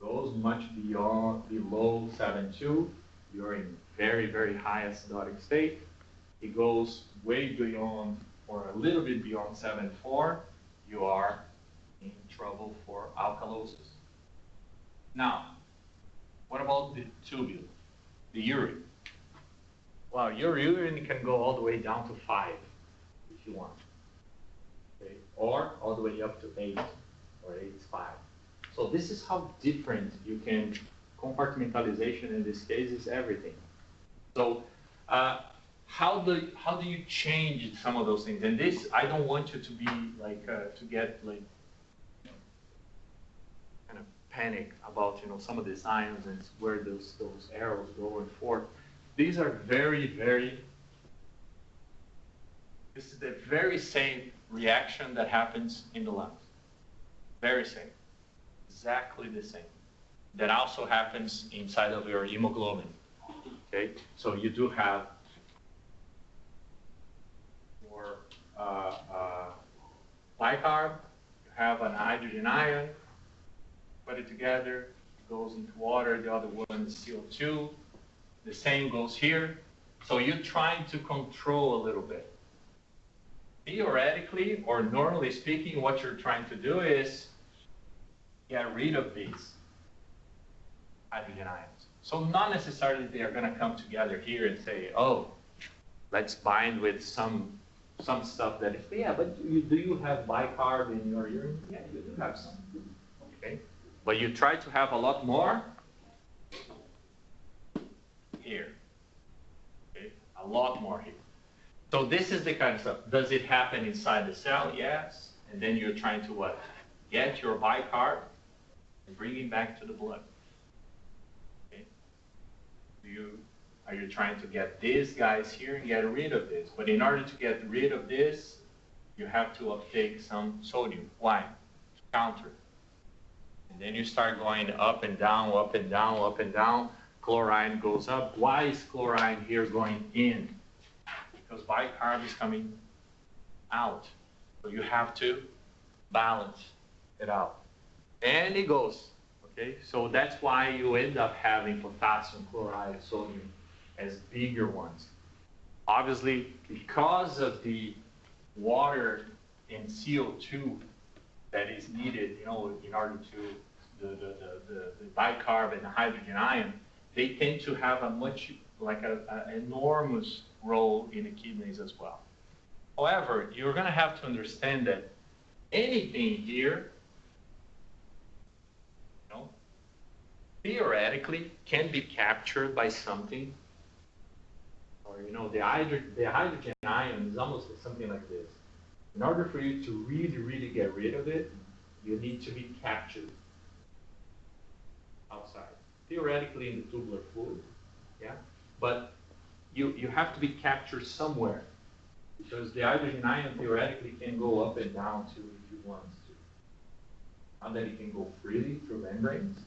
Goes much below 7.2, you're in very, very high acidotic state. It goes way beyond, or a little bit beyond 7.4, you are in trouble for alkalosis. Now, what about the tubule, the urine? Well, your urine can go all the way down to 5 if you want, okay? Or all the way up to 8, or 8.5. So this is how different you can, compartmentalization in this case is everything. So how do you change some of those things? And this, I don't want you to be like, to get like, kind of panic about, some of these ions and where those arrows go and forth. These are very, this is the very same reaction that happens in the lungs. Very same. Exactly the same. That also happens inside of your hemoglobin. Okay? So you do have your bicarb, you have an hydrogen ion, put it together, it goes into water, the other one is CO2. The same goes here. So you're trying to control a little bit. Theoretically, or normally speaking, what you're trying to do is get rid of these hydrogen ions. So not necessarily they are going to come together here and say, oh, let's bind with some stuff that, yeah, but do you have bicarb in your urine? Yeah, you do have some. Okay, but you try to have a lot more here. Okay, a lot more here. So this is the kind of stuff. Does it happen inside the cell? Yes. And then you're trying to what? Get your bicarb and bring it back to the blood. Okay. Are you trying to get these guys here and get rid of this? But in order to get rid of this, you have to uptake some sodium. Why? To counter. And then you start going up and down, up and down, up and down. Chlorine goes up. Why is chlorine here going in? Because bicarb is coming out. So you have to balance it out. And it goes, okay? So that's why you end up having potassium chloride, sodium as bigger ones. Obviously, because of the water and CO2 that is needed, in order to, the bicarb and the hydrogen ion, they tend to have a much, like an enormous role in the kidneys as well. However, you're going to have to understand that anything here, theoretically can be captured by something, or the hydrogen ion is almost something like this. In order for you to really get rid of it, you need to be captured outside. Theoretically in the tubular fluid, yeah, but you have to be captured somewhere, because the hydrogen ion theoretically can go up and down too if you want to. Not that it can go freely through membranes,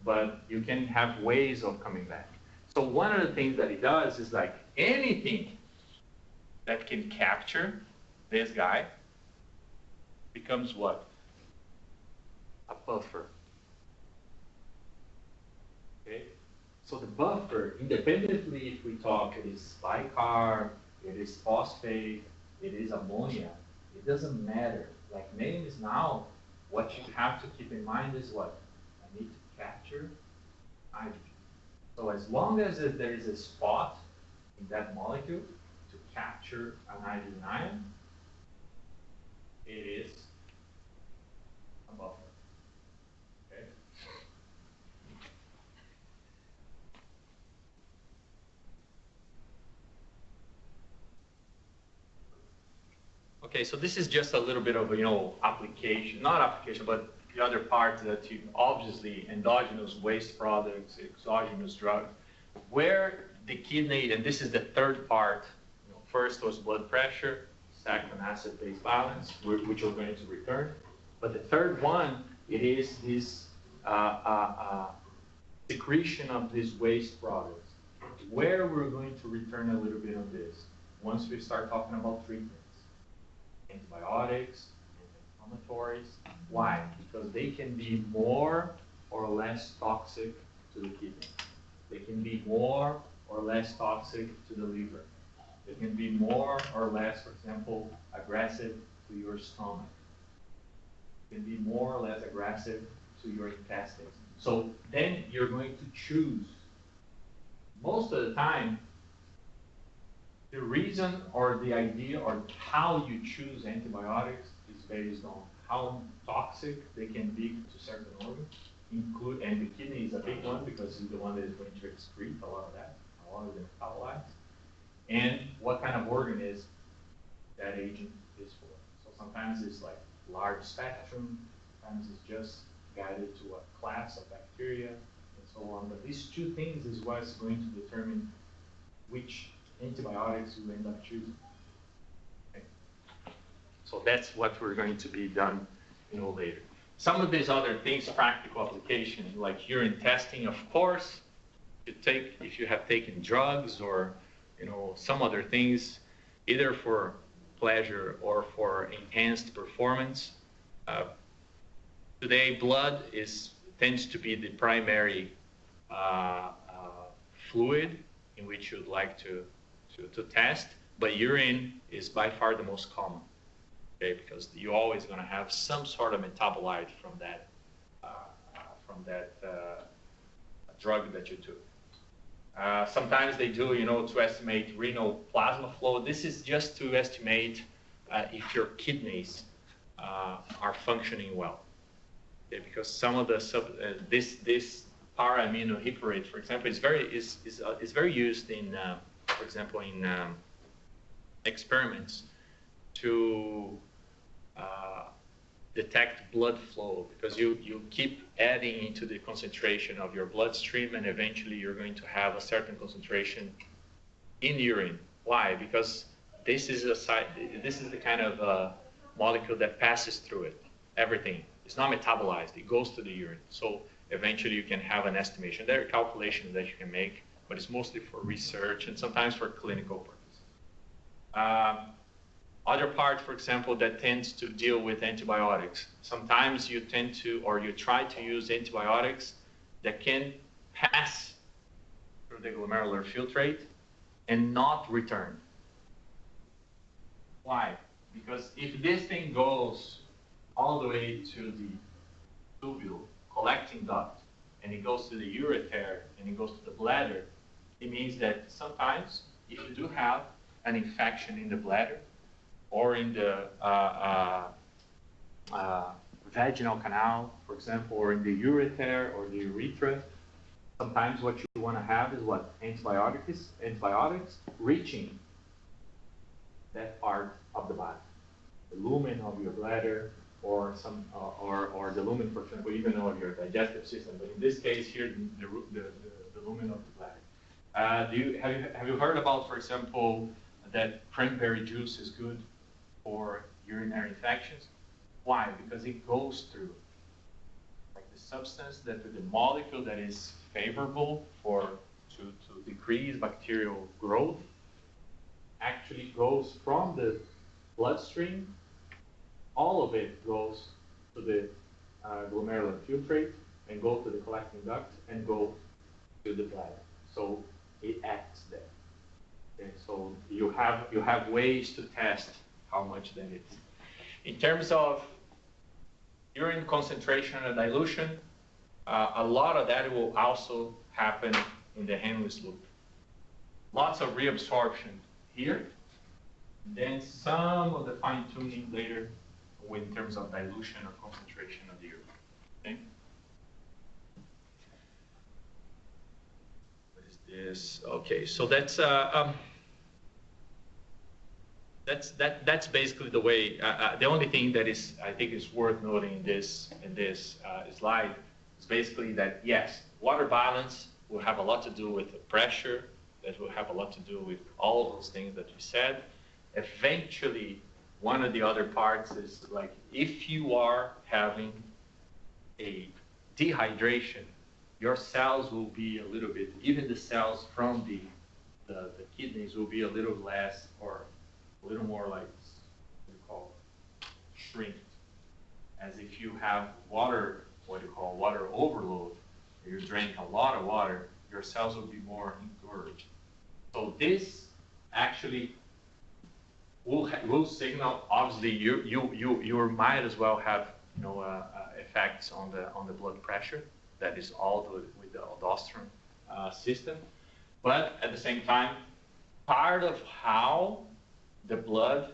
but you can have ways of coming back. So one of the things that it does is like anything that can capture this guy becomes what? A buffer. Okay? So the buffer, independently if we talk, it is bicarb, it is phosphate, it is ammonia, it doesn't matter. Like name is now, what you have to keep in mind is what? I need to capture hydrogen. So as long as there is a spot in that molecule to capture an hydrogen ion, it is a buffer. Okay? Okay, so this is just a little bit of, application, not application, but the other part that you obviously endogenous waste products, exogenous drugs, where the kidney, and this is the third part, you know, first was blood pressure, second acid-base balance, which we're going to return. But the third one, it is this secretion of these waste products, where we're going to return a little bit of this once we start talking about treatments. Antibiotics, anti-inflammatories. Why? Because they can be more or less toxic to the kidney. They can be more or less toxic to the liver. They can be more or less, for example, aggressive to your stomach. They can be more or less aggressive to your intestines. So then you're going to choose. Most of the time, the reason or the idea or how you choose antibiotics is based on how toxic they can be to certain organs, and the kidney is a big one because it's the one that is going to excrete a lot of that, a lot of the metabolites, and what kind of organ is that agent is for. So sometimes it's like large spectrum, sometimes it's just guided to a class of bacteria, and so on. But these two things is what's going to determine which antibiotics you end up choosing. Okay. So that's what we're going to be done, you know, later. Some of these other things, practical application, like urine testing, of course, if you have taken drugs or, you know, some other things, either for pleasure or for enhanced performance. Today, blood tends to be the primary fluid in which you'd like to test, but urine is by far the most common, okay, because you're always going to have some sort of metabolite from that drug that you took. Sometimes they do, you know, to estimate renal plasma flow. This is just to estimate if your kidneys are functioning well, okay, because some of the this para-aminohippurate, for example, is very used in for example, in experiments to detect blood flow, because you keep adding into the concentration of your bloodstream, and eventually you're going to have a certain concentration in urine. Why? Because this is the kind of molecule that passes through it. Everything. It's not metabolized. It goes to the urine. So eventually you can have an estimation. There are calculations that you can make, but it's mostly for research and sometimes for clinical purposes. Other part, for example, that tends to deal with antibiotics. Sometimes you tend to, or you try to use antibiotics that can pass through the glomerular filtrate and not return. Why? Because if this thing goes all the way to the tubule, collecting duct, and it goes to the ureter, and it goes to the bladder, it means that sometimes if you do have an infection in the bladder or in the vaginal canal, for example, or in the ureter or the urethra, sometimes what you want to have is what? Antibiotics reaching that part of the body, the lumen of your bladder, or or the lumen, for example, even of your digestive system. But in this case here, the lumen of the bladder. Have you heard about, for example, that cranberry juice is good for urinary infections? Why? Because it goes through, like, the substance, the molecule that is favorable to decrease bacterial growth actually goes from the bloodstream. All of it goes to the glomerular filtrate and go to the collecting duct and go to the bladder. So it acts there. Okay, so you have ways to test how much that is. In terms of urine concentration and dilution, a lot of that will also happen in the Henle's loop. Lots of reabsorption here, then some of the fine-tuning later in terms of dilution or concentration of the urine. Okay? What is this? Okay, so that's That's basically the way. The only thing that is, I think, is worth noting in this slide is basically that yes, water balance will have a lot to do with the pressure. That will have a lot to do with all those things that you said. Eventually, one of the other parts is like if you are having a dehydration, your cells will be a little bit, even the cells from the kidneys will be a little less or a little more like what you call shrinked. As if you have water, what you call water overload, you drink a lot of water, your cells will be more engorged. So this actually will signal. Obviously, you might as well have effects on the blood pressure. That is all with the aldosterone system. But at the same time, part of how the blood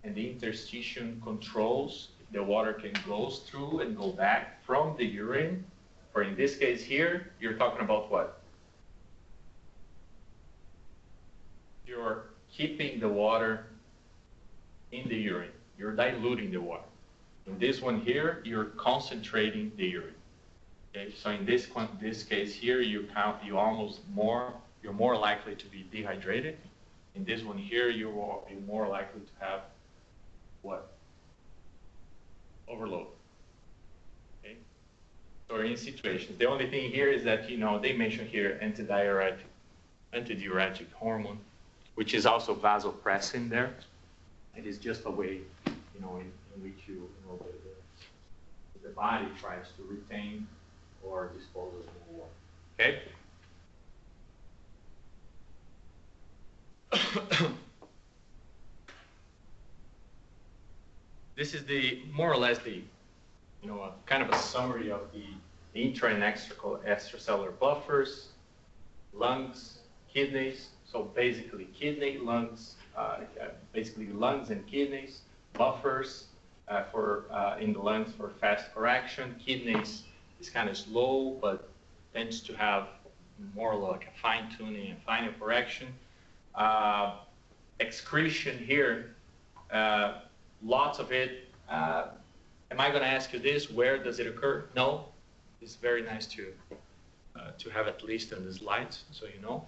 and the interstitium controls if the water can go through and go back from the urine. For in this case here, you're talking about what? You're keeping the water in the urine. You're diluting the water. In this one here, you're concentrating the urine. Okay, so in this case here, you're more likely to be dehydrated. In this one here, you will be more likely to have what? Overload. Okay. So in situations, the only thing here is that they mention here antidiuretic hormone, which is also vasopressin there. It is just a way, in which the body tries to retain or dispose of more water. Okay. This is more or less the, kind of a summary of the intra and extracellular buffers, lungs, kidneys. So basically, lungs and kidneys, buffers in the lungs for fast correction. Kidneys is kind of slow, but tends to have more like a fine tuning and finer correction. Excretion here, lots of it. Am I going to ask you this? Where does it occur? No. It's very nice to have at least on the slides, so you know.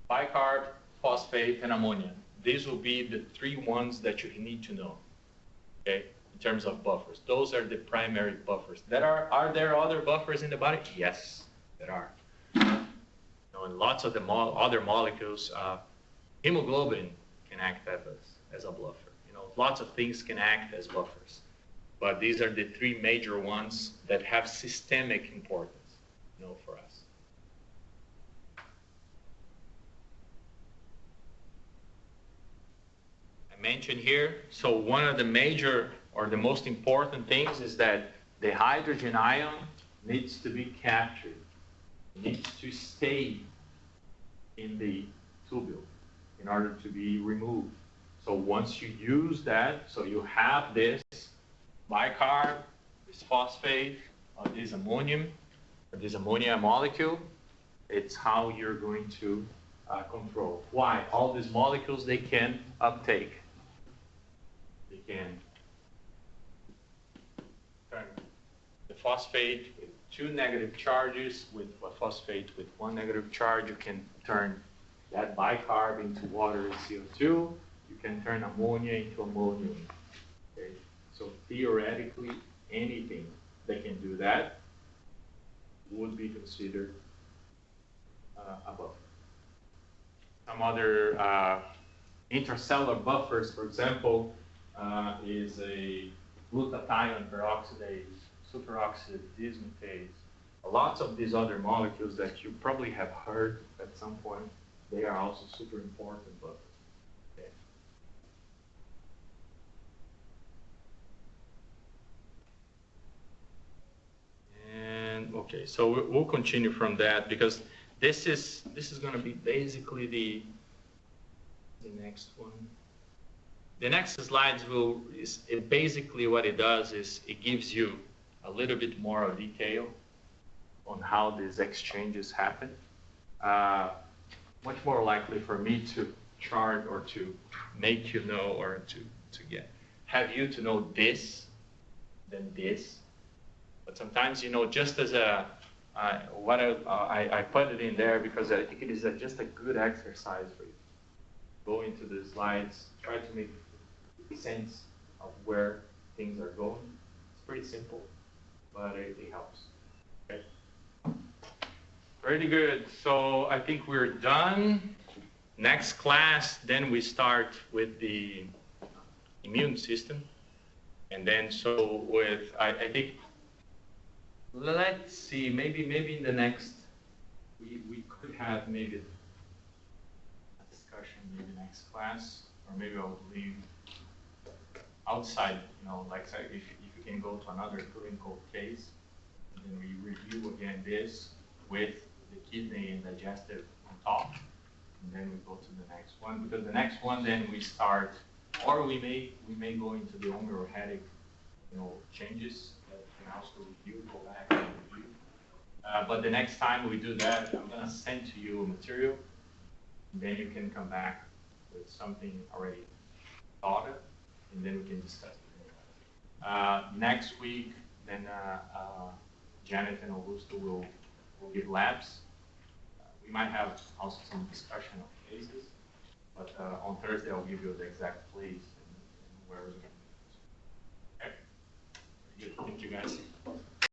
Bicarb, phosphate, and ammonia. These will be the three ones that you need to know, okay, in terms of buffers. Those are the primary buffers. Are there other buffers in the body? Yes, there are. And lots of the other molecules, hemoglobin can act as a buffer. Lots of things can act as buffers. But these are the three major ones that have systemic importance, for us. I mentioned here, so one of the major or the most important things is that the hydrogen ion needs to be captured. It needs to stay in the tubule in order to be removed. So once you use that, so you have this bicarb, this phosphate, or this ammonium, or this ammonia molecule, it's how you're going to control. Why? All these molecules, they can uptake. They can turn the phosphate with 2 negative charges, with a phosphate with 1 negative charge. You can turn that bicarb into water and CO2. You can turn ammonia into ammonium. Okay? So theoretically, anything that can do that would be considered a buffer. Some other intracellular buffers, for example, is a glutathione peroxidase, superoxide dismutase. Lots of these other molecules that you probably have heard at some point, they are also super important buffers. Okay. And okay, so we'll continue from that because this is going to be basically the next one. The next slides basically what it does is it gives you a little bit more of detail on how these exchanges happen. Much more likely for me to chart or to make you know or to get have you to know this, then this. But sometimes, just as I put it in there because I think it is just a good exercise for you. Go into the slides, try to make sense of where things are going. It's pretty simple, but it helps. Okay. Pretty good. So I think we're done. Next class, then we start with the immune system. And then so with, I think, let's see, maybe in the next, we could have maybe a discussion in the next class, or maybe I'll leave outside, like if you can go to another clinical case, and then we review again this with the kidney and digestive on top, and then we go to the next one, because the next one then we start, or we may go into the homeohetic, changes that we can also review, go back and review. But the next time we do that, I'm gonna send to you a material, and then you can come back with something already thought of, and then we can discuss it. Next week, then Janet and Augusto will give labs. We might have also some discussion of cases, but on Thursday I'll give you the exact place and where we're going to do this. Okay? Thank you guys.